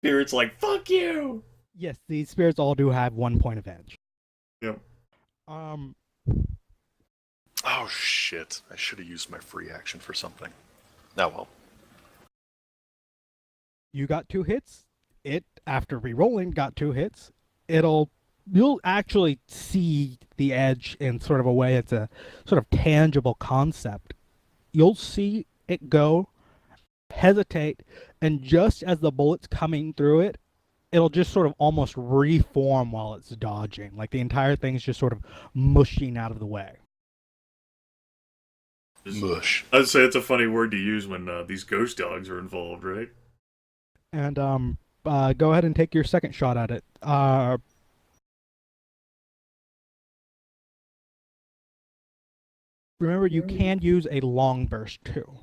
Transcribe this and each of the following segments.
Spirit's like, fuck you! Yes, these spirits all do have 1 point of edge. Yep. Um, Oh shit! I should have used my free action for something. Now well. you got 2 hits. It, after re-rolling, got 2 hits. You'll actually see the edge in sort of a way. It's a sort of tangible concept. You'll see it go, hesitate, and just as the bullet's coming through it, it'll just sort of almost reform while it's dodging. Like the entire thing's just sort of mushing out of the way. Mush. I'd say it's a funny word to use when these ghost dogs are involved, right? And go ahead and take your second shot at it. Remember, you can use a long burst too.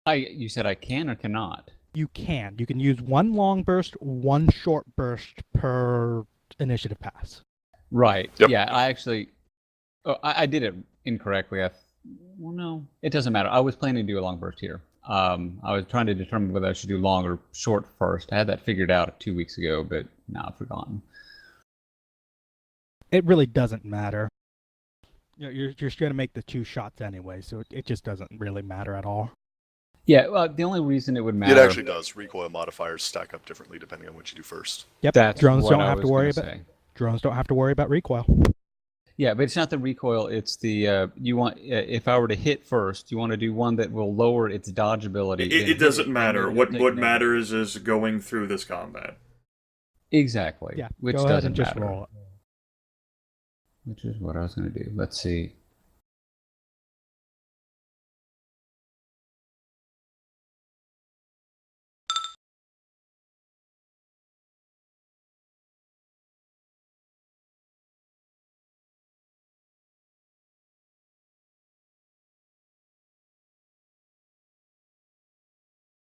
You said I can or cannot? You can. You can use 1 long burst, 1 short burst per initiative pass. Right. Yep. Yeah, I actually... Oh, I did it incorrectly. Well, no. It doesn't matter. I was planning to do a long burst here. I was trying to determine whether I should do long or short first. I had that figured out 2 weeks ago, but now I've forgotten. It really doesn't matter. You're just going to make the 2 shots anyway, so it just doesn't really matter at all. Yeah, well, the only reason it would matter... It actually does. Recoil modifiers stack up differently depending on what you do first. Yep. That's drones what don't I have to was worry gonna about. say. Drones don't have to worry about recoil. Yeah, but it's not the recoil. It's the you want. If I were to hit first, you want to do one that will lower its dodgeability. It doesn't matter. Then What you'll take matters is going through this combat. Exactly. Yeah. Which go ahead doesn't and just matter. roll it. Which is what I was going to do. Let's see.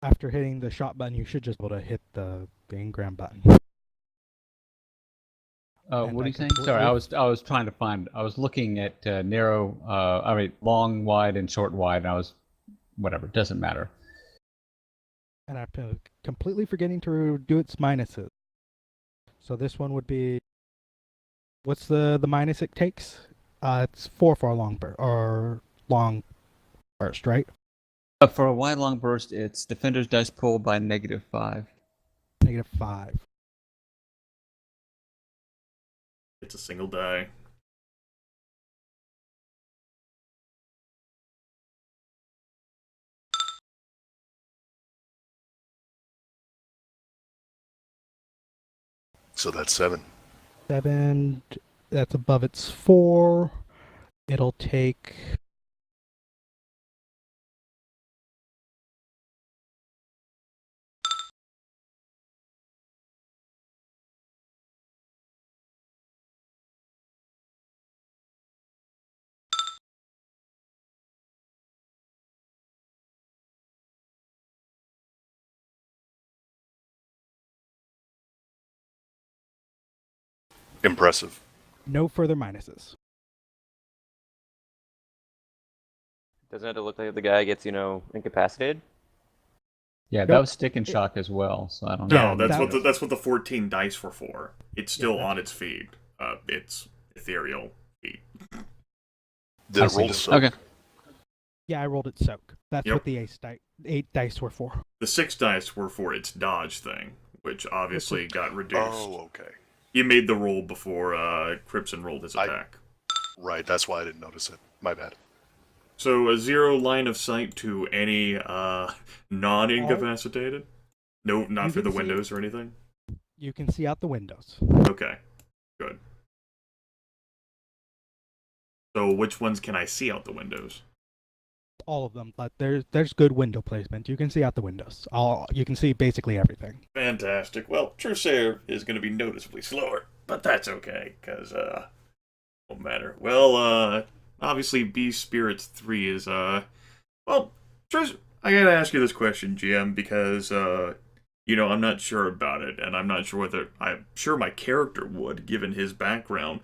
After hitting the shot button, you should just be able to hit the engram button. And What are I you saying? completely- Sorry, I was trying to find. I was looking at narrow. I mean, long, wide, and short, wide. And I was, whatever. Doesn't matter. And I'm completely forgetting to do its minuses. So this one would be, what's the minus it takes? It's 4 for a long burst, or long burst, right? For a wide, long burst, it's defender's dice pool by -5. -5. It's a single die. So that's 7. 7, that's above its 4. It'll take... Impressive. no further minuses. Doesn't it look like the guy gets, incapacitated? Yeah, that Nope. was stick and shock as well. So I don't know. No, that- that's what the 14 dice were for. It's still on its feet. It's ethereal feet. Did I it see. roll so? Okay. Yeah, I rolled it soak. That's Yep. what the 8 dice were for. The 6 dice were for its dodge thing, which obviously got reduced. Oh, okay. You made the roll before Crimson rolled his attack. Right, that's why I didn't notice it. My bad. So a 0 line of sight to any non-incapacitated? No, not You for the can see- windows or anything? You can see out the windows. Okay, good. So which ones can I see out the windows? All of them, but there's good window placement. You can see out the windows. You can see basically everything. Fantastic. Well, Trusair is going to be noticeably slower, but that's okay, because, won't matter. Well, obviously Beast Spirits 3 is, well, Trus, I gotta ask you this question, GM, because, I'm not sure about it, and I'm not sure whether, I'm sure my character would, given his background.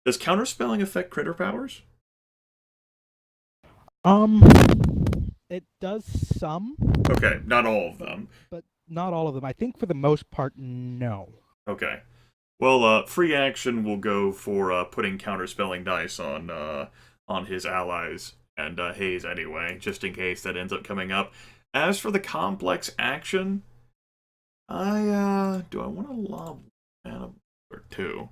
Does counterspelling affect critter powers? It does some, Okay, not all of them. but not all of them. I think for the most part, no. Okay. Well, free action will go for putting counterspelling dice on his allies and Hayes anyway, just in case that ends up coming up. As for the complex action, do I want to lob mana or two?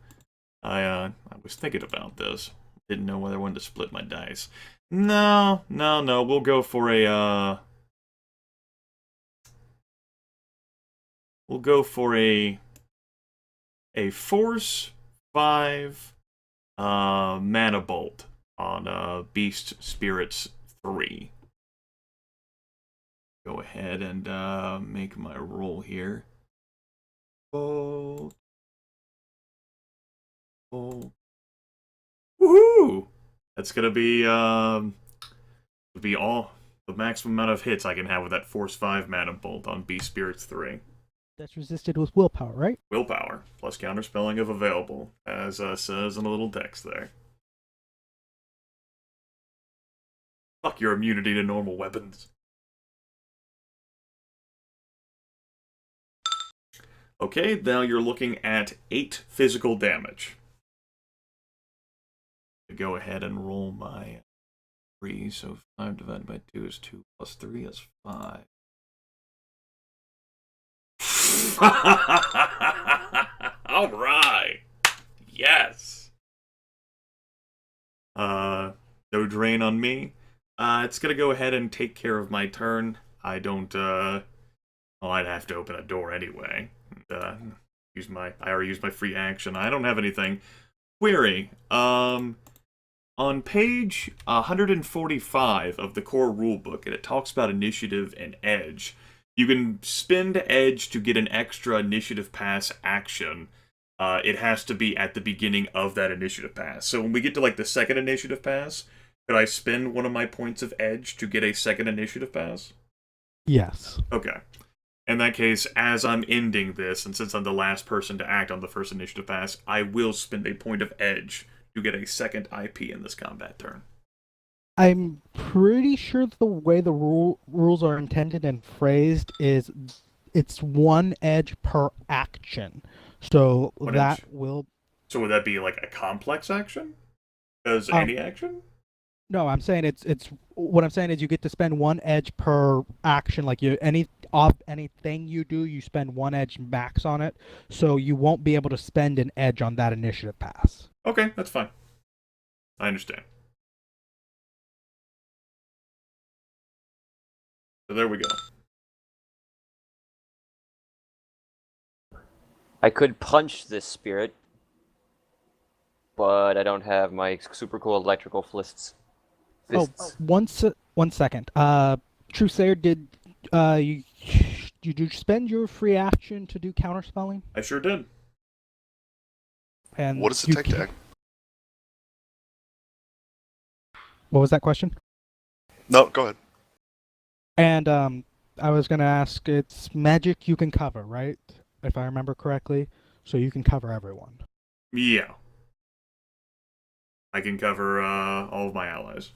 I was thinking about this. Didn't know whether I wanted to split my dice. No. We'll go for a Force 5 mana bolt on Beast Spirits 3. Go ahead and make my roll here. Bolt. Woohoo! That's gonna be all the maximum amount of hits I can have with that Force 5 mana bolt on Beast Spirits 3. That's resisted with willpower, right? Willpower, plus counterspelling if available, as says in a little text there. Fuck your immunity to normal weapons. Okay, now you're looking at 8 physical damage. Go ahead and roll my 3, so 5 divided by 2 is 2, plus 3 is 5. Alright! Yes! No drain on me. It's gonna go ahead and take care of my turn. I don't, well, I'd have to open a door anyway. I already used my free action. I don't have anything. Query. On page 145 of the core rulebook, and it talks about initiative and edge. You can spend edge to get an extra initiative pass action. It has to be at the beginning of that initiative pass. So when we get to like the second initiative pass, could I spend one of my points of edge to get a second initiative pass? Yes. Okay. In that case, as I'm ending this, and since I'm the last person to act on the first initiative pass, I will spend a point of edge to get a second IP in this combat turn. I'm pretty sure the way the rules are intended and phrased is it's 1 edge per action. So What that edge? will... So would that be like a complex action? As any action? No, I'm saying it's what I'm saying is you get to spend 1 edge per action. Like anything you do, you spend 1 edge max on it. So you won't be able to spend an edge on that initiative pass. Okay, that's fine. I understand. So there we go. I could punch this spirit, but I don't have my super cool electrical fists. Oh, one second. Truesayer, did you spend your free action to do counterspelling? I sure did. And What does it take to act? What was that question? No, go ahead. And I was gonna ask, it's magic you can cover, right? If I remember correctly, so you can cover everyone. Yeah. I can cover all of my allies.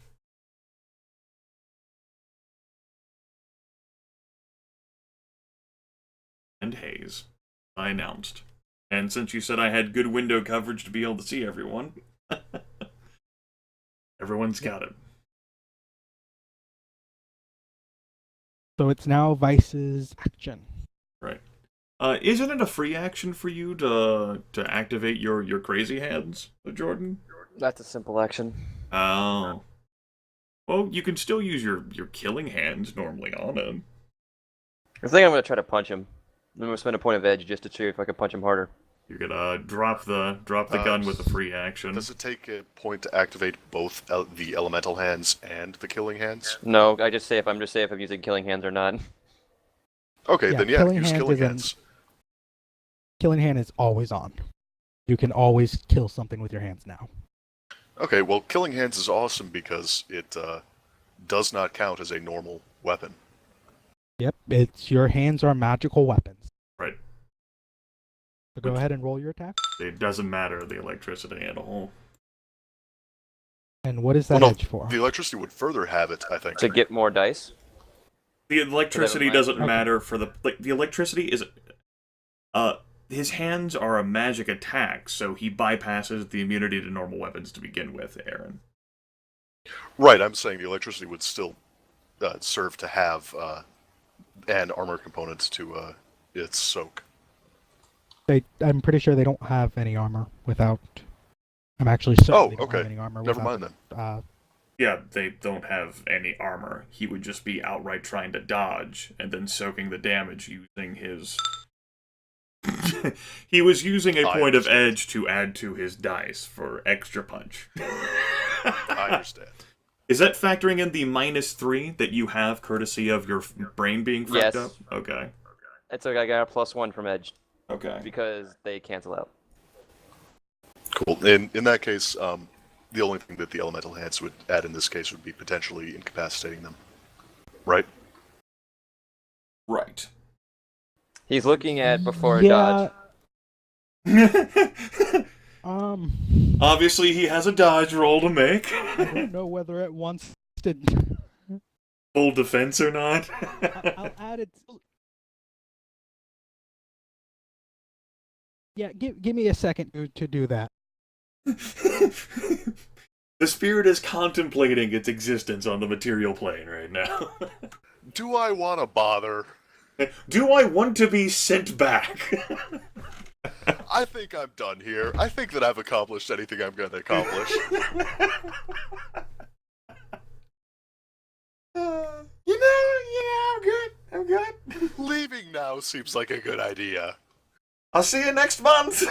And Hayes, I announced. And since you said I had good window coverage to be able to see everyone, everyone's got it. So it's now Vice's action. Right. Isn't it a free action for you to activate your crazy hands, Jordan? That's a simple action. Oh. Well, you can still use your killing hands normally on him. I think I'm gonna try to punch him. I'm gonna spend a point of edge just to see if I can punch him harder. You're gonna drop the gun with a free action. Does it take a point to activate both the elemental hands and the killing hands? No, I just say if I'm using killing hands or not. Okay, Yeah, then yeah, killing use hands killing is an- hands. Killing hand is always on. You can always kill something with your hands now. Okay, well, killing hands is awesome because it does not count as a normal weapon. Yep, it's your hands are magical weapons. Right. So go ahead and roll your attack. It doesn't matter the electricity at all. And what is that Well, no, edge for? the electricity would further have it, I think. To get more dice. The electricity mind. doesn't Okay. matter for the electricity is his hands are a magic attack, so he bypasses the immunity to normal weapons to begin with, Aaron. Right, I'm saying the electricity would still serve to have an armor component to its soak. I'm pretty sure they don't have any armor without. I'm actually certain Oh, they don't okay. have any armor Never without. mind then. Yeah, they don't have any armor. He would just be outright trying to dodge and then soaking the damage using his. He was using a I point of understand. edge to add to his dice for extra punch. I understand. Is that factoring in the -3 that you have courtesy of your brain being freaked Yes. up? Okay. It's okay, I got a +1 from Edge Okay. because they cancel out. Cool. In that case, the only thing that the elemental hands would add in this case would be potentially incapacitating them. Right? Right. He's looking at before a dodge. Obviously, he has a dodge roll to make. I don't know whether it wants to. Full defense or not. I'll add it. Yeah, give me a second to do that. The spirit is contemplating its existence on the material plane right now. Do I want to bother? Do I want to be sent back? I think I'm done here. I think that I've accomplished anything I'm going to accomplish. I'm good. I'm good. Leaving now seems like a good idea. I'll see you next month.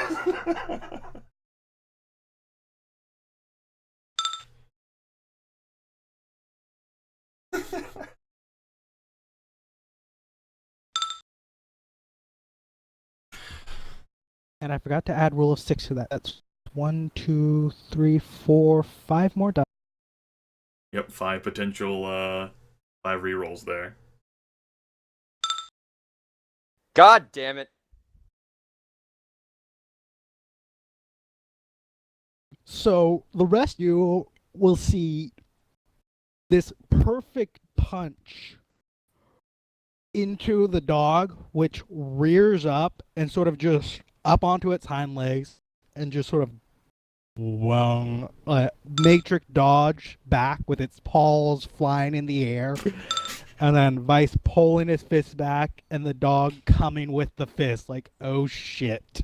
And I forgot to add rule of 6 to that. That's 1, 2, 3, 4, 5 more dice. Yep, 5 potential 5 rerolls there. God damn it. So the rest of you will see this perfect punch into the dog, which rears up and sort of just up onto its hind legs and just sort of matrix dodge back with its paws flying in the air. And then Vice pulling his fist back and the dog coming with the fist like, oh shit.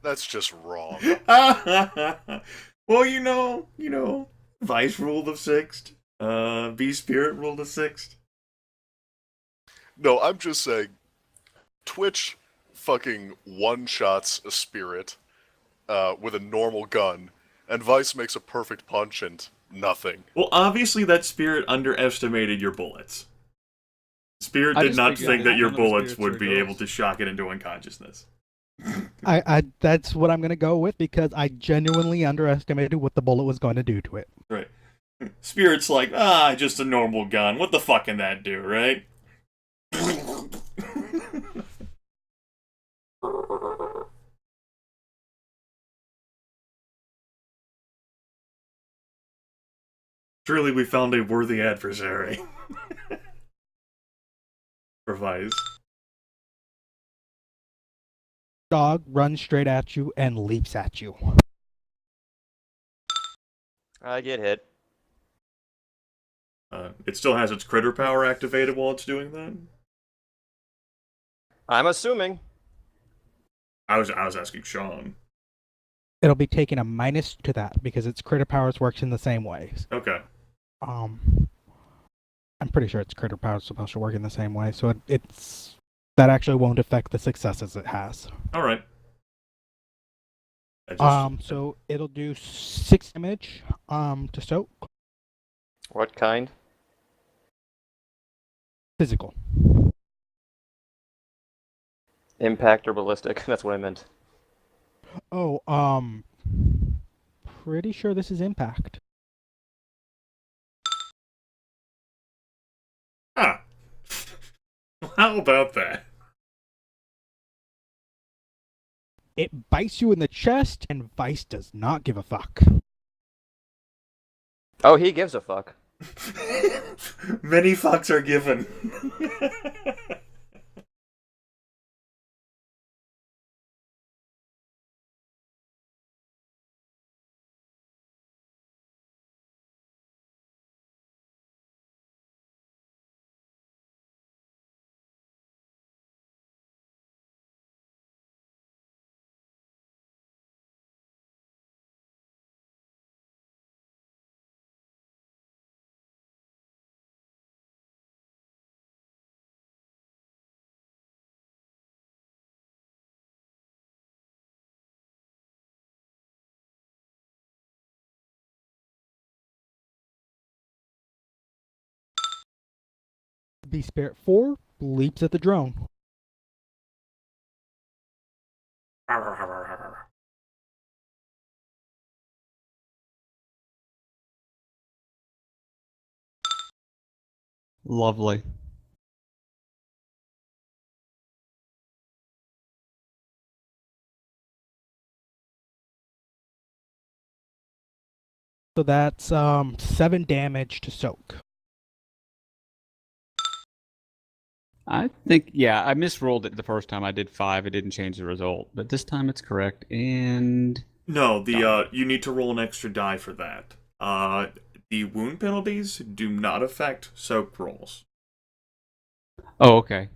That's just wrong. Well, you know, Vice ruled of 6th. B Spirit ruled of 6th. No, I'm just saying, Twitch fucking one-shots a spirit with a normal gun, and Vice makes a perfect punch and nothing. Well, obviously that spirit underestimated your bullets. Spirit I did just not figured think that your one of the bullets spirits would are be able ghosts. to shock it into unconsciousness. I that's what I'm gonna go with because I genuinely underestimated what the bullet was going to do to it. Right. Spirit's like, just a normal gun. What the fuck can that do, right? Truly, we found a worthy adversary. For Vice. Dog runs straight at you and leaps at you. I get hit. It still has its critter power activated while it's doing that. I'm assuming. I was asking Sean. It'll be taking a minus to that because its critter powers works in the same way. Okay. I'm pretty sure its critter powers supposed to work in the same way, so it's that actually won't affect the successes it has. All right. I just, So it'll do 6 damage to soak. What kind? Physical. Impact or ballistic? That's what I meant. Oh, pretty sure this is impact. Huh. How about that? It bites you in the chest, and Vice does not give a fuck. Oh, he gives a fuck. Many fucks are given. The Spirit 4 leaps at the drone. Lovely. So that's 7 damage to soak. I think, yeah, I misrolled it the first time. I did 5. It didn't change the result. But this time it's correct. And No, you need to roll an extra die for that. The wound penalties do not affect soak rolls. oh, okay.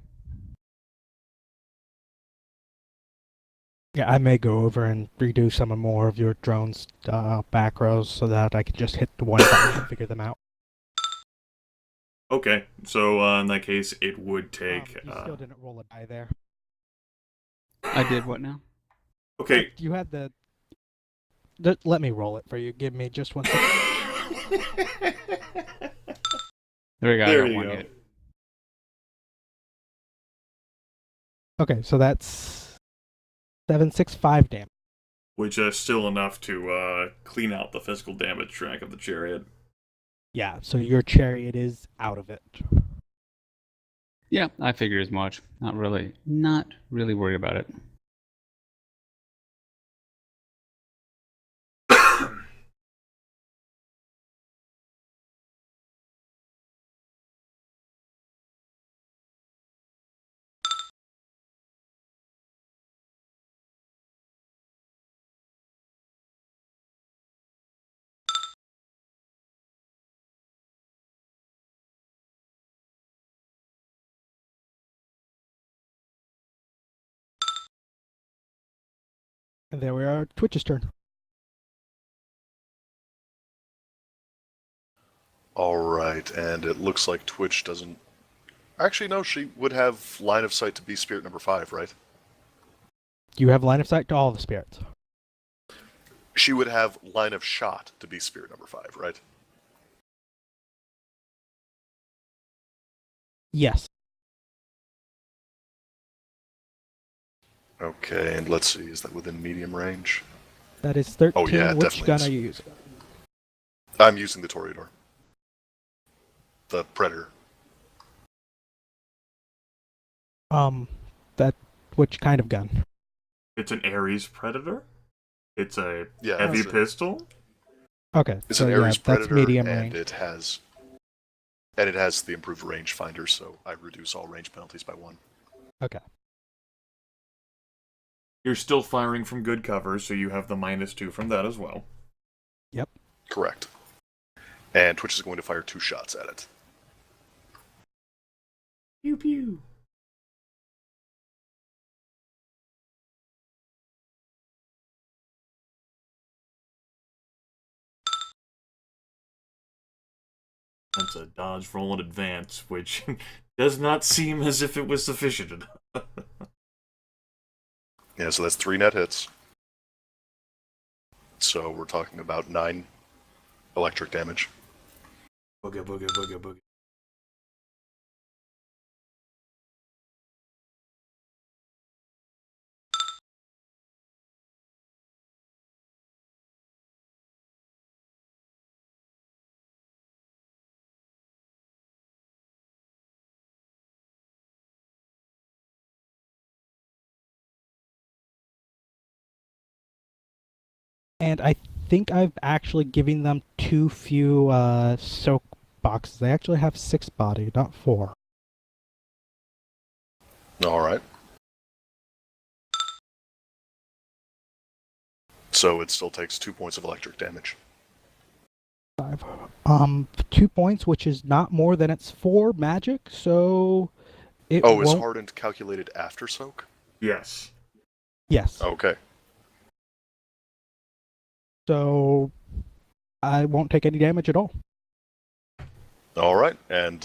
Yeah, I may go over and redo some more of your drone's back rows so that I can just hit the one button and figure them out. Okay, so in that case, it would take. You still didn't roll a die there. I did what now? Okay. You had the... Let me roll it for you. Give me just 1 second. There we go. There I got you one go. hit. Okay, so that's 765 damage. Which is still enough to clean out the physical damage track of the chariot. Yeah, so your chariot is out of it. Yeah, I figured as much. Not really worried about it. And there we are, Twitch's turn. Alright, and it looks like Twitch doesn't... Actually, no, she would have line of sight to be spirit number 5, right? You have line of sight to all the spirits. She would have line of shot to be spirit number 5, right? Yes. Okay, and let's see, is that within medium range? That is 13. Oh, yeah, it Which definitely gun is. are you using? I'm using the Toreador. The Predator. That which kind of gun? It's an Ares Predator. It's a Yeah, heavy it's a- pistol. Okay, It's so an Ares yeah, Predator, that's medium and range. it has the improved rangefinder, so I reduce all range penalties by 1. Okay. You're still firing from good cover, so you have the -2 from that as well. Yep. Correct. And Twitch is going to fire 2 shots at it. Pew pew. That's a dodge roll in advance, which does not seem as if it was sufficient enough. Yeah, so that's 3 net hits. So we're talking about 9 electric damage. Booga booga booga booga. And I think I've actually given them too few soak boxes. They actually have 6 body, not 4. Alright. So it still takes 2 points of electric damage. 5. 2 points, which is not more than its 4 magic, so it Oh, is won't... hardened calculated after soak? Yes. Yes. Okay. So I won't take any damage at all. Alright, and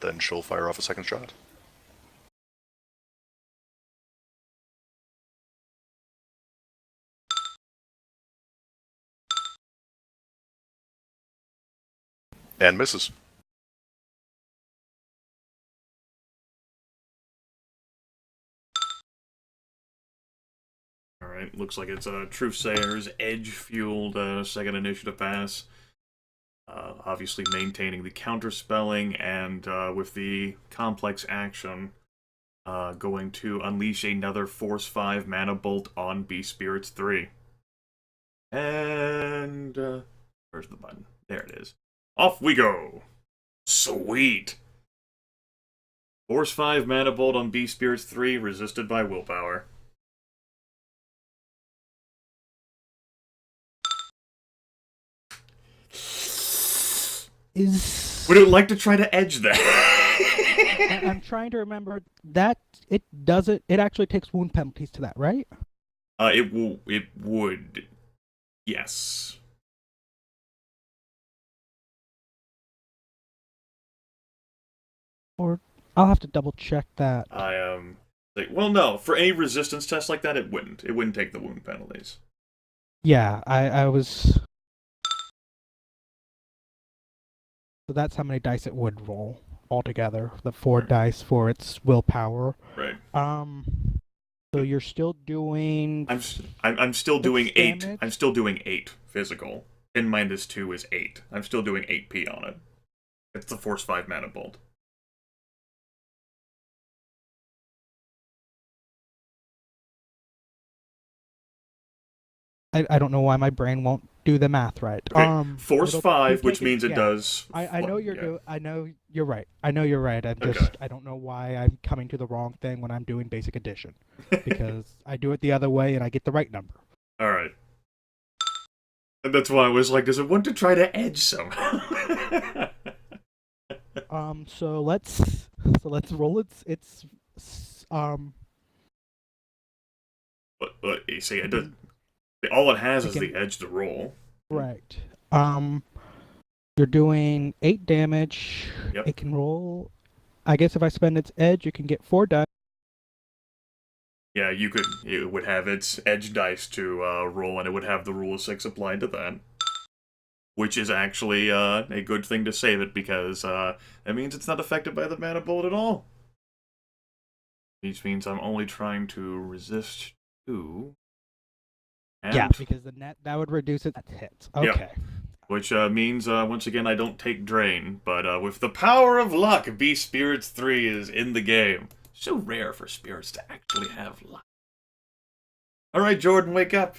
then she'll fire off a second shot. And misses. Alright, looks like it's Truthsayer's edge-fueled second initiative pass. Obviously maintaining the counterspelling, and with the complex action, going to unleash another Force 5 Mana Bolt on Beast Spirits 3. And, where's the button? There it is. Off we go! Sweet! Force 5 Mana Bolt on Beast Spirits 3, resisted by willpower. Would it like to try to edge that? I'm trying to remember that it doesn't. It actually takes wound penalties to that, right? It would. Yes. Or I'll have to double check that. Well, no. For any resistance test like that, it wouldn't. It wouldn't take the wound penalties. Yeah, I was. So that's how many dice it would roll altogether. The 4 Right. dice for its willpower. Right. So you're still doing. I'm still doing 8. damage? I'm still doing 8 physical. 10 minus 2 is 8. I'm still doing 8p on it. It's the Force 5 Mana Bolt. I don't know why my brain won't do the math right. Okay. Force it'll 5, be which taken- means it yeah. does. I know you're yeah. I know you're right. I know you're right. I'm Okay. just I don't know why I'm coming to the wrong thing when I'm doing basic addition. Because I do it the other way and I get the right number. Alright. And that's why I was like, does it want to try to edge somehow? So let's roll its But you see, it does. All it has is Again- the edge to roll. right. You're doing 8 damage. Yep. It can roll. I guess if I spend its edge, you can get 4 dice. Yeah, it would have its edge dice to roll, and it would have the rule of 6 applied to that. Which is actually a good thing to save it, because that means it's not affected by the mana bolt at all. Which means I'm only trying to resist 2. And, Yeah, because the net that would reduce it. That hits. Okay. which means, once again, I don't take Drain, but with the power of luck, Beast Spirits 3 is in the game. So rare for spirits to actually have luck. Alright, Jordan, wake up.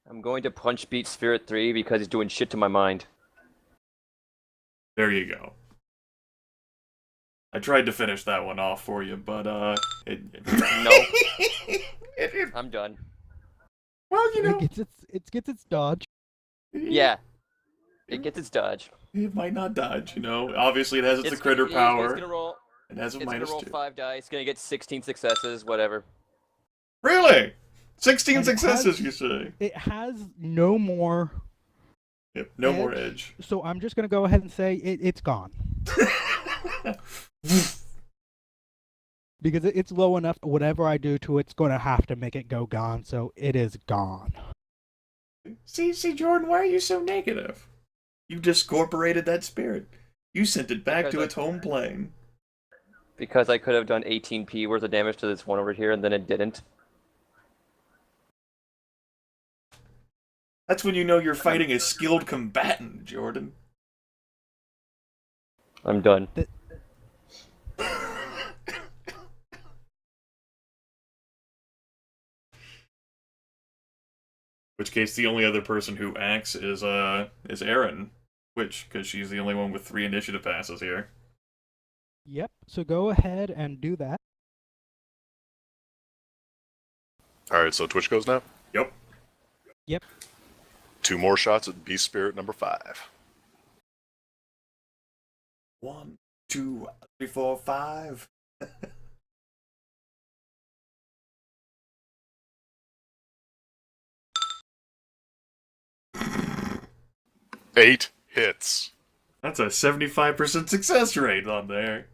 I'm going to punch beat Spirit 3 because he's doing shit to my mind. There you go. I tried to finish that one off for you, but, No. it- I'm done. well, you know, It gets its dodge. Yeah. It gets its dodge. it might not dodge, you know. Obviously, it has its It's critter gonna, power. It's gonna roll. It has a It's gonna minus roll 2. 5 dice. It's gonna get 16 successes. Whatever. Really? 16 And it successes, has- you say? It has no more. Yep, no more edge. So I'm just gonna go ahead and say it's gone because it's low enough. Whatever I do to it's going to have to make it go gone. So it is gone. See, Jordan, why are you so negative? You discorporated that spirit. You sent it back to Because its home plane. Because I could have done 18p worth of damage to this one over here, and then it didn't. That's when you know you're fighting a skilled combatant, Jordan. I'm done. which case the only other person who acts is Erin, because she's the only one with 3 initiative passes here. Yep. So go ahead and do that. Alright, so Twitch goes now? Yep. Yep. 2 more shots at Beast Spirit number 5. 1, 2, 3, 4, 5. 8 hits. That's a 75% success rate on there.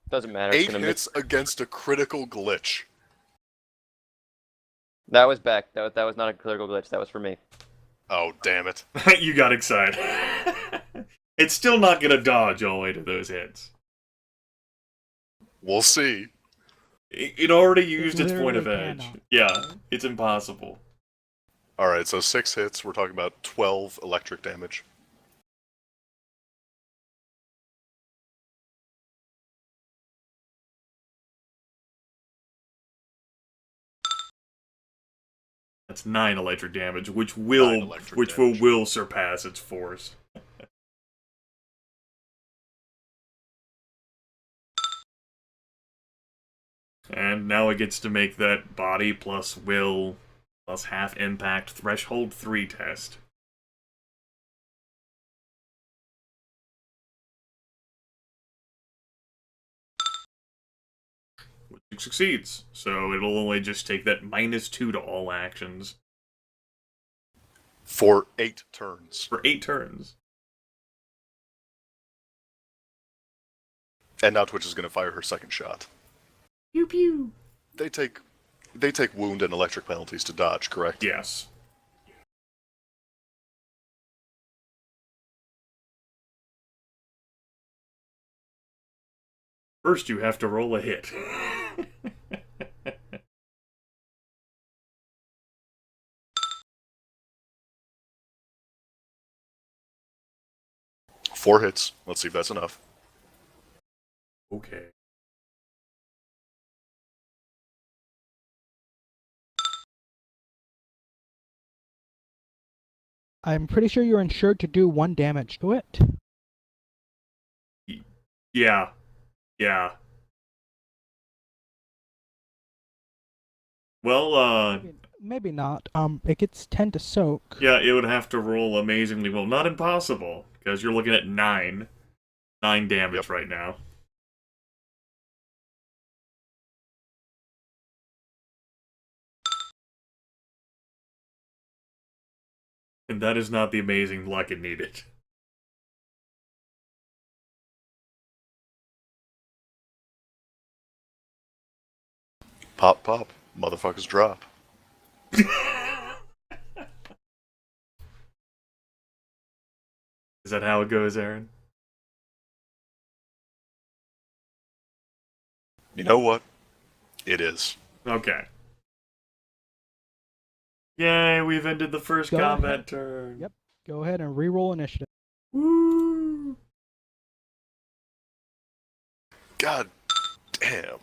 Doesn't matter. It's 8 gonna hits against a critical glitch. That was back. That was not a critical glitch. That was for me. Oh, damn it. You got excited. It's still not gonna dodge all the way to those hits. We'll see. It already used its point of literally edge. cannot. Yeah, it's impossible. Alright, so 6 hits. We're talking about 12 electric damage. That's 9 electric damage, which 9 will electric damage. will surpass its force. And now it gets to make that body plus will plus half impact threshold 3 test. Which it succeeds, so it'll only just take that -2 to all actions For 8 turns. for 8 turns. And now Twitch is going to fire her second shot. Pew pew. They take wound and electric penalties to dodge, correct? Yes. First, you have to roll a hit. Four hits. Let's see if that's enough. Okay. I'm pretty sure you're insured to do 1 damage to it. Yeah. Yeah. Well, Maybe not. It gets 10 to soak. yeah, it would have to roll amazingly well. Not impossible, because you're looking at 9. 9 damage Yep. right now. And that is not the amazing luck it needed. Pop, pop. Motherfuckers drop. Is that how it goes, Aaron? You know what? It is. Okay. Yay, we've ended the first Go combat ahead. turn. Yep. Go ahead and re-roll initiative. Woo! God damn.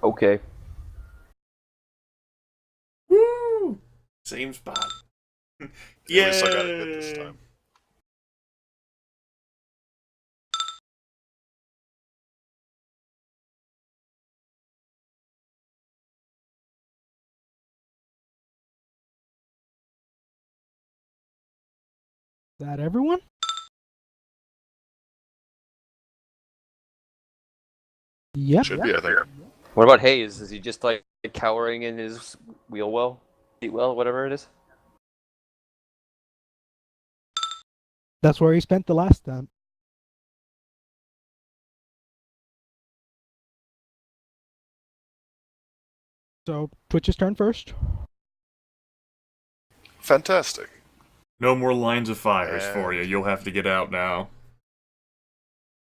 Okay. Woo! Same spot. At least I got it hit this time. Is that everyone? Yep. Should be, I think. What about Hayes? Is he just like cowering in his wheel well, seat well, whatever it is? That's where he spent the last time. So, Twitch's turn first. Fantastic. No more lines of fires for And- you. You'll have to get out now.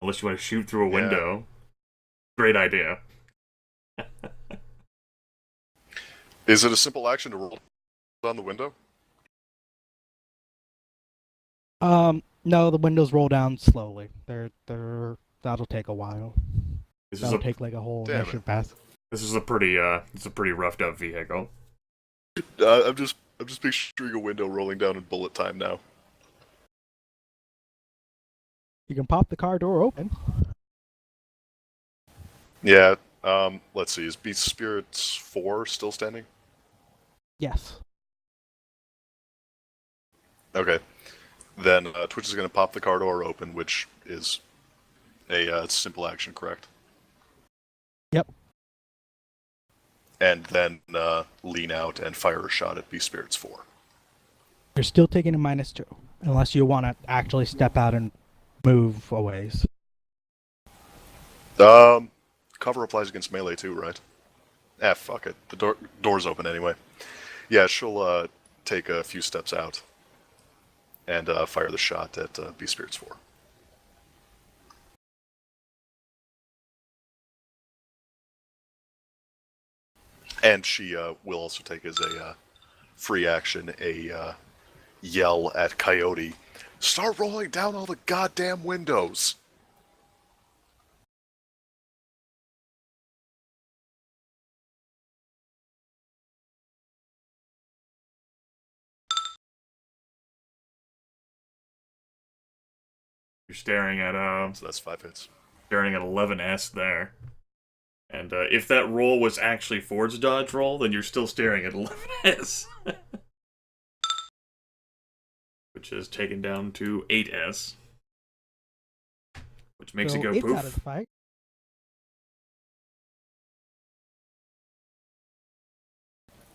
Unless you want to shoot through a Yeah. window. Great idea. Is it a simple action to roll down the window? No, the windows roll down slowly. That'll take a while. This is That'll a take like a whole Damn it. initiative pass. This is a pretty roughed up vehicle. I'm just picturing a window rolling down in bullet time now. You can pop the car door open. Yeah. Let's see. Is Beast Spirits 4 still standing? Yes. Okay. Then Twitch is going to pop the car door open, which is a simple action, correct? Yep. And then lean out and fire a shot at Beast Spirits 4. You're still taking a -2, unless you want to actually step out and move a ways. Cover applies against melee too, right? Fuck it. The door's open anyway. Yeah, she'll take a few steps out and fire the shot at Beast Spirits 4. And she will also take as a free action a yell at Coyote. Start rolling down all the goddamn windows! You're staring at So that's 5 hits. staring at 11S there. And if that roll was actually Ford's dodge roll, then you're still staring at 11S. Which is taken down to 8S. Which makes So it go it's poof. out of the fight.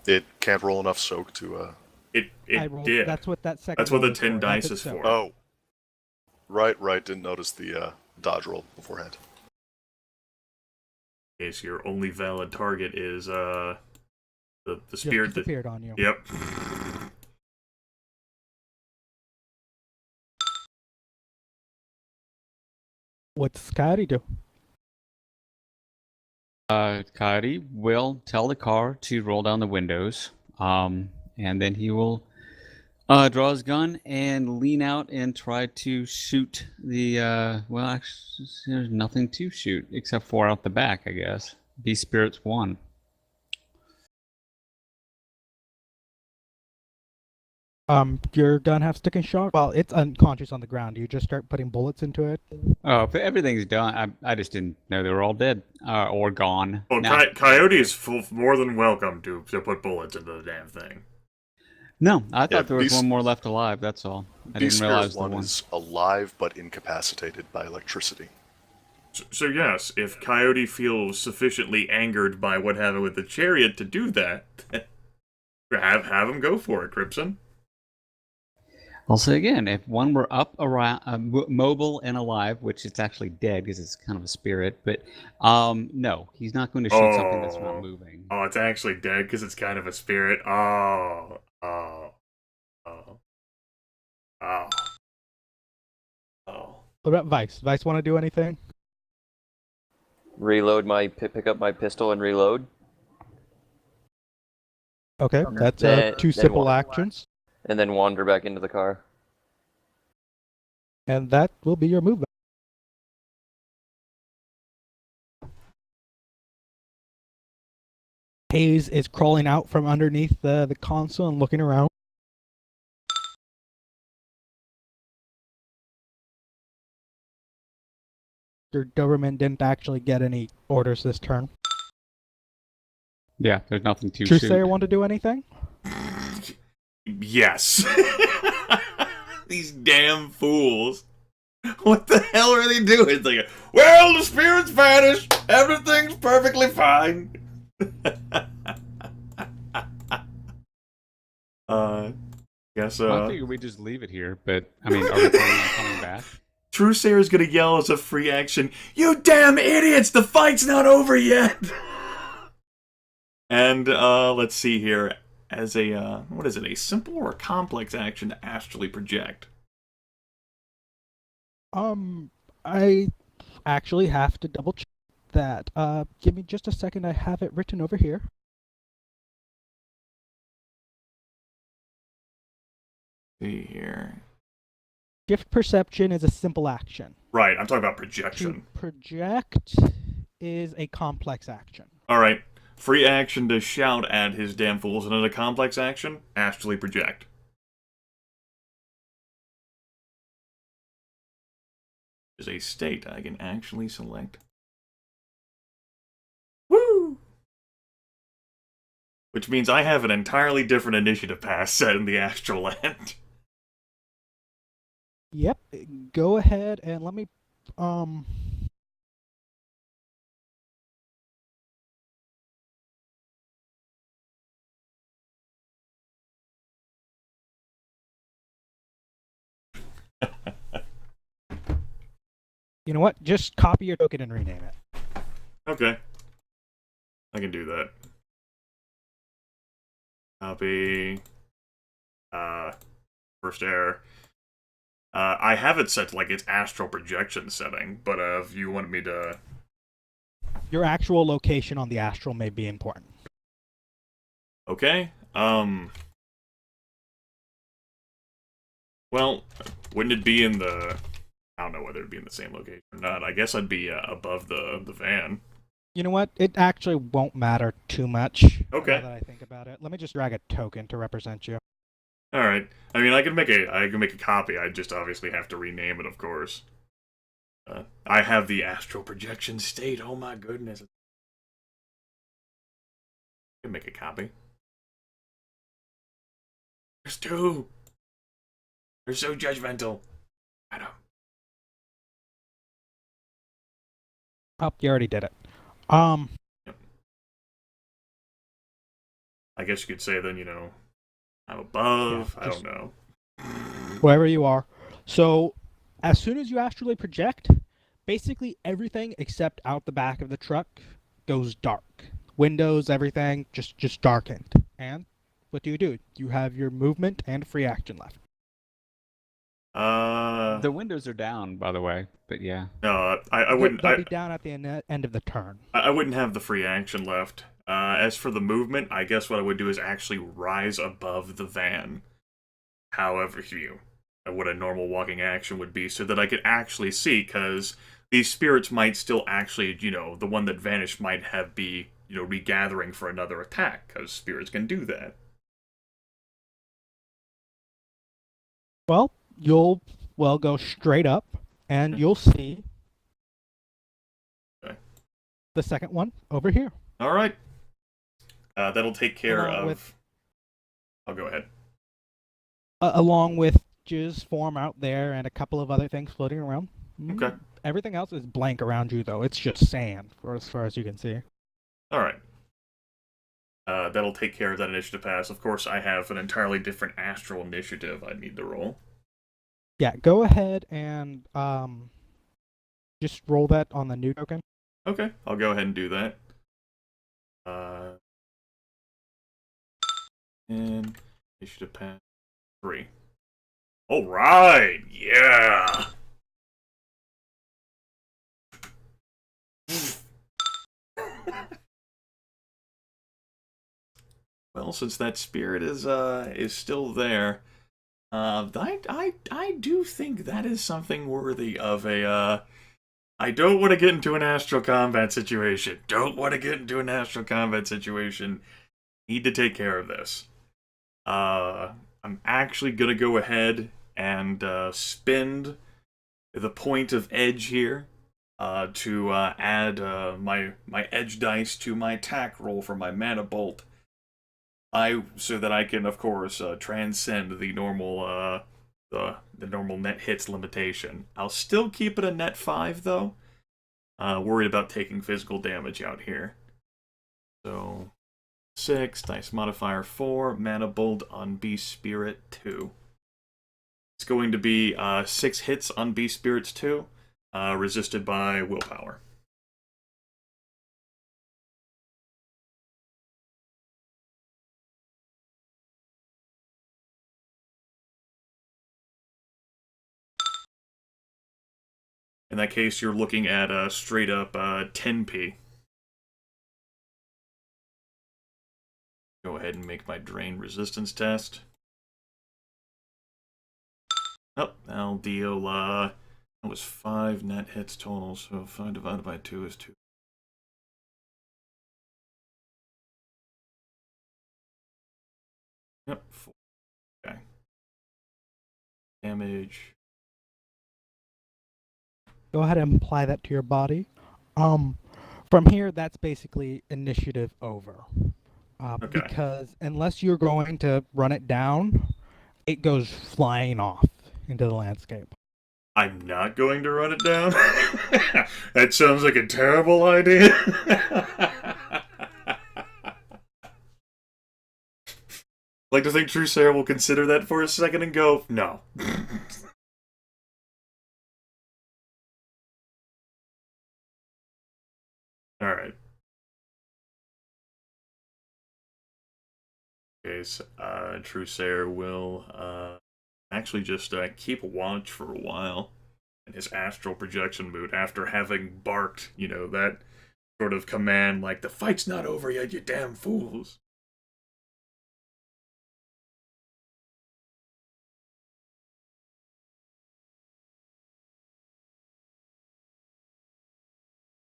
It can't roll enough soak to It I rolled, did. That's what that second. That's what roll the is 10 for. dice That's is it, for. Oh. Right. Didn't notice the dodge roll beforehand. Okay, so your only valid target is the Just spirit that. disappeared on you. Yep. What's Scotty do? Coyote will tell the car to roll down the windows, and then he will draw his gun and lean out and try to shoot the. Well, actually, there's nothing to shoot except for out the back, I guess. Beast Spirits 1. Your gun have stick and shock? Well, it's unconscious on the ground. You just start putting bullets into it. Oh, if everything's done, I just didn't know they were all dead or gone. Well, Now- Coyote is more than welcome to put bullets into the damn thing. No, I thought Yeah, there was Beast- one more left alive. That's all. I Beast didn't realize Spirits the 1 one. is alive but incapacitated by electricity. So yes, if Coyote feels sufficiently angered by what happened with the chariot to do that, have him go for it, Crimson. I'll say again, if one were up around, mobile and alive, which it's actually dead because it's kind of a spirit, but no, he's not going to shoot something that's not moving. Oh, it's actually dead because it's kind of a spirit. Oh. What about Vice? Vice want to do anything? Reload my pick up my pistol and reload. Okay, that's Then- two then simple what? actions, And then wander back into the car. and that will be your movement. Hayes is crawling out from underneath the console and looking around. Your government didn't actually get any orders this turn. Yeah, there's nothing to shoot. Truthsayer want to do anything? Yes. These damn fools. What the hell are they doing? It's like, well, the spirit's vanished. Everything's perfectly fine. Guess I figured we just leave it here, but I mean, are we planning on coming back? Truesayer's gonna yell as a free action, "You damn idiots! The fight's not over yet!" And let's see here. As a what is it? A simple or a complex action to astrally project? I actually have to double check that. Give me just a second. I have it written over here. See here. Shift perception is a simple action. Right, I'm talking about To projection. project is a complex action. All right. free action to shout at his damn fools, and then a complex action, astrally project. Is a state I can actually select. Woo! Which means I have an entirely different initiative pass set in the astral land. Yep. Go ahead and let me you know what? Just copy your token and rename it. Okay. I can do that. Copy. First error. I have it set to like its astral projection setting, but if you wanted me to... Your actual location on the astral may be important. Okay. Well, wouldn't it be in the... I don't know whether it'd be in the same location or not. I guess I'd be above the van. You know what? It actually won't matter too much. Okay. Now that I think about it, let me just drag a token to represent you. All right. I mean, I can make a copy. I just obviously have to rename it, of course. I have the astral projection state. Oh my goodness. I can make a copy. There's two. They're so judgmental. I know. Oh, you already did it. Yep. I guess you could say then, you know, I'm above. Yeah, I don't know. Wherever you are. So, as soon as you astrally project, basically everything except out the back of the truck goes dark. Windows, everything, just darkened. And what do? You have your movement and free action left. The windows are down, by the way, but yeah. No, I wouldn't. They'll be down at the end of the turn. I wouldn't have the free action left. As for the movement, I guess what I would do is actually rise above the van. However, what a normal walking action would be, so that I could actually see, because these spirits might still actually, you know, the one that vanished might be, you know, regathering for another attack, because spirits can do that. Well, you'll go straight up, and you'll see Okay. the second one over here. All right. That'll take care Along of... with- I'll go ahead. Along with Jizz form out there and a couple of other things floating around. Okay. Everything else is blank around you, though. It's just sand, for as far as you can see. All right. That'll take care of that initiative pass. Of course, I have an entirely different astral initiative I need to roll. Yeah, go ahead and just roll that on the new token. Okay, I'll go ahead and do that. And initiative pass 3. All right, yeah. Well, since that spirit is still there, I do think that is something worthy of a I don't want to get into an astral combat situation. Don't want to get into an astral combat situation. Need to take care of this. I'm actually gonna go ahead and spend the point of edge here to add my edge dice to my attack roll for my mana bolt. So that I can, of course, transcend the normal the normal net hits limitation. I'll still keep it a net 5 though. Worried about taking physical damage out here. So 6, dice modifier 4, mana bolt on Beast Spirit 2. It's going to be 6 hits on Beast Spirits 2, resisted by willpower. In that case, you're looking at a straight up 10p. Go ahead and make my drain resistance test. Oh, I'll deal, that was 5 net hits total, so 5 divided by 2 is 2. Yep. 4. Okay. Damage. Go ahead and apply that to your body. From here, that's basically initiative over. Okay. Because unless you're going to run it down, it goes flying off into the landscape. I'm not going to run it down. That sounds like a terrible idea. Like to think Truesayer will consider that for a second and go, no. Alright. Okay, so Truesayer will actually just keep watch for a while in his astral projection mood after having barked, that sort of command like, the fight's not over yet, you damn fools.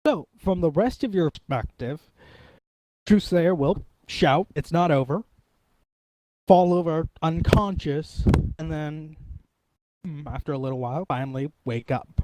So, from the rest of your perspective, Truesayer will shout, "It's not over," fall over unconscious, and then, after a little while, finally wake up.